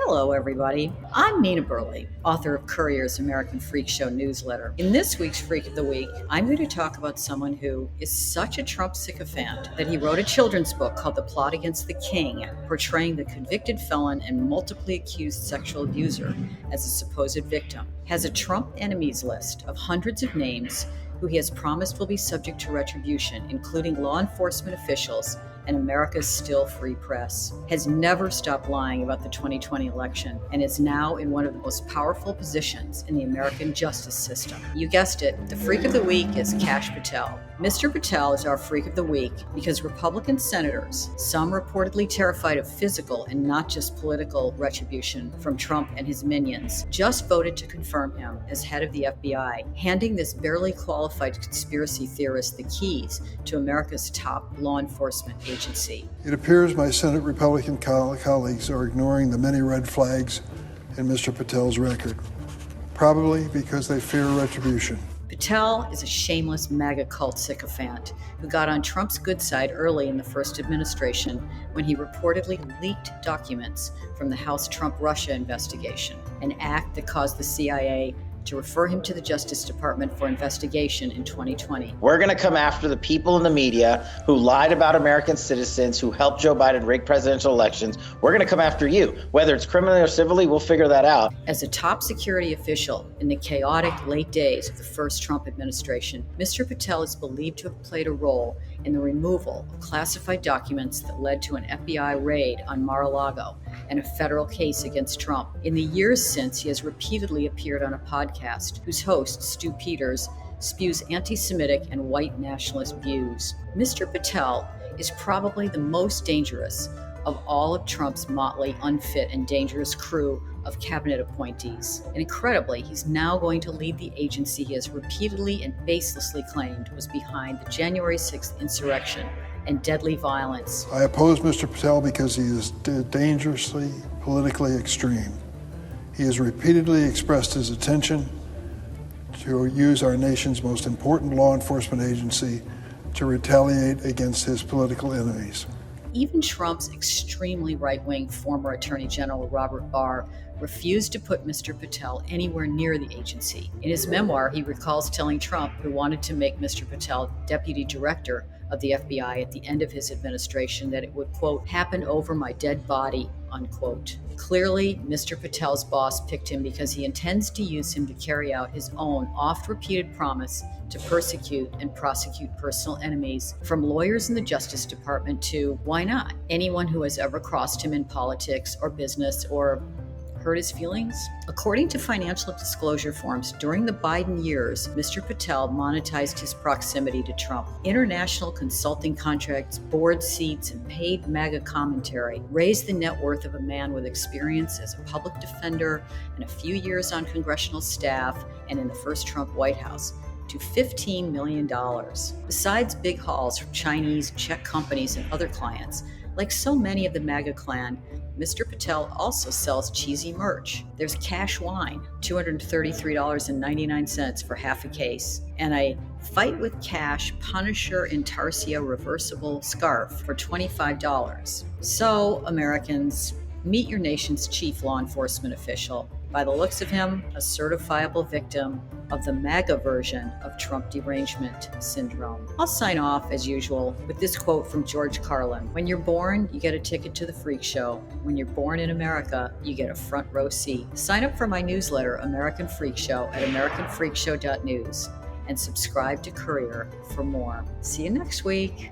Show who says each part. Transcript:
Speaker 1: Hello, everybody. I'm Nina Burley, author of Courier's American Freak Show newsletter. In this week's Freak of the Week, I'm going to talk about someone who is such a Trump sycophant that he wrote a children's book called The Plot Against the King, portraying the convicted felon and multiply accused sexual abuser as a supposed victim, has a Trump enemies list of hundreds of names who he has promised will be subject to retribution, including law enforcement officials and America's still free press, has never stopped lying about the 2020 election, and is now in one of the most powerful positions in the American justice system. You guessed it, the Freak of the Week is Kash Patel. Mr. Patel is our Freak of the Week because Republican senators, some reportedly terrified of physical and not just political retribution from Trump and his minions, just voted to confirm him as head of the FBI, handing this barely qualified conspiracy theorist the keys to America's top law enforcement agency.
Speaker 2: It appears my Senate Republican colleagues are ignoring the many red flags in Mr. Patel's record, probably because they fear retribution.
Speaker 1: Patel is a shameless MAGA cult sycophant who got on Trump's good side early in the first administration when he reportedly leaked documents from the House Trump-Russia investigation, an act that caused the CIA to refer him to the Justice Department for investigation in 2020.
Speaker 3: We're going to come after the people in the media who lied about American citizens, who helped Joe Biden rig presidential elections. We're going to come after you. Whether it's criminally or civilly, we'll figure that out.
Speaker 1: As a top security official in the chaotic late days of the first Trump administration, Mr. Patel is believed to have played a role in the removal of classified documents that led to an FBI raid on Mar-a-Lago and a federal case against Trump. In the years since, he has repeatedly appeared on a podcast whose host, Stu Peters, spews anti-Semitic and white nationalist views. Mr. Patel is probably the most dangerous of all of Trump's motley, unfit, and dangerous crew of cabinet appointees. And incredibly, he's now going to lead the agency he has repeatedly and baselessly claimed was behind the January 6th insurrection and deadly violence.
Speaker 2: I oppose Mr. Patel because he is dangerously politically extreme. He has repeatedly expressed his intention to use our nation's most important law enforcement agency to retaliate against his political enemies.
Speaker 1: Even Trump's extremely right-wing former Attorney General Robert Barr refused to put Mr. Patel anywhere near the agency. In his memoir, he recalls telling Trump, who wanted to make Mr. Patel deputy director of the FBI at the end of his administration, that it would, quote, happen over my dead body, unquote. Clearly, Mr. Patel's boss picked him because he intends to use him to carry out his own oft-repeated promise to persecute and prosecute personal enemies, from lawyers in the Justice Department to, why not, anyone who has ever crossed him in politics or business or hurt his feelings? According to financial disclosure forms, during the Biden years, Mr. Patel monetized his proximity to Trump. International consulting contracts, board seats, and paid MAGA commentary raised the net worth of a man with experience as a public defender and a few years on congressional staff and in the first Trump White House to $15 million. Besides big hauls from Chinese, Czech companies and other clients, like so many of the MAGA clan, Mr. Patel also sells cheesy merch. There's Kash wine, $233.99 for half a case, and a Fight with Kash Punisher Intarsia reversible scarf for $25. So, Americans, meet your nation's chief law enforcement official. By the looks of him, a certifiable victim of the MAGA version of Trump derangement syndrome. I'll sign off, as usual, with this quote from George Carlin. When you're born, you get a ticket to the freak show. When you're born in America, you get a front row seat. Sign up for my newsletter, American Freak Show, at americanfreakshow.news and subscribe to Courier for more. See you next week.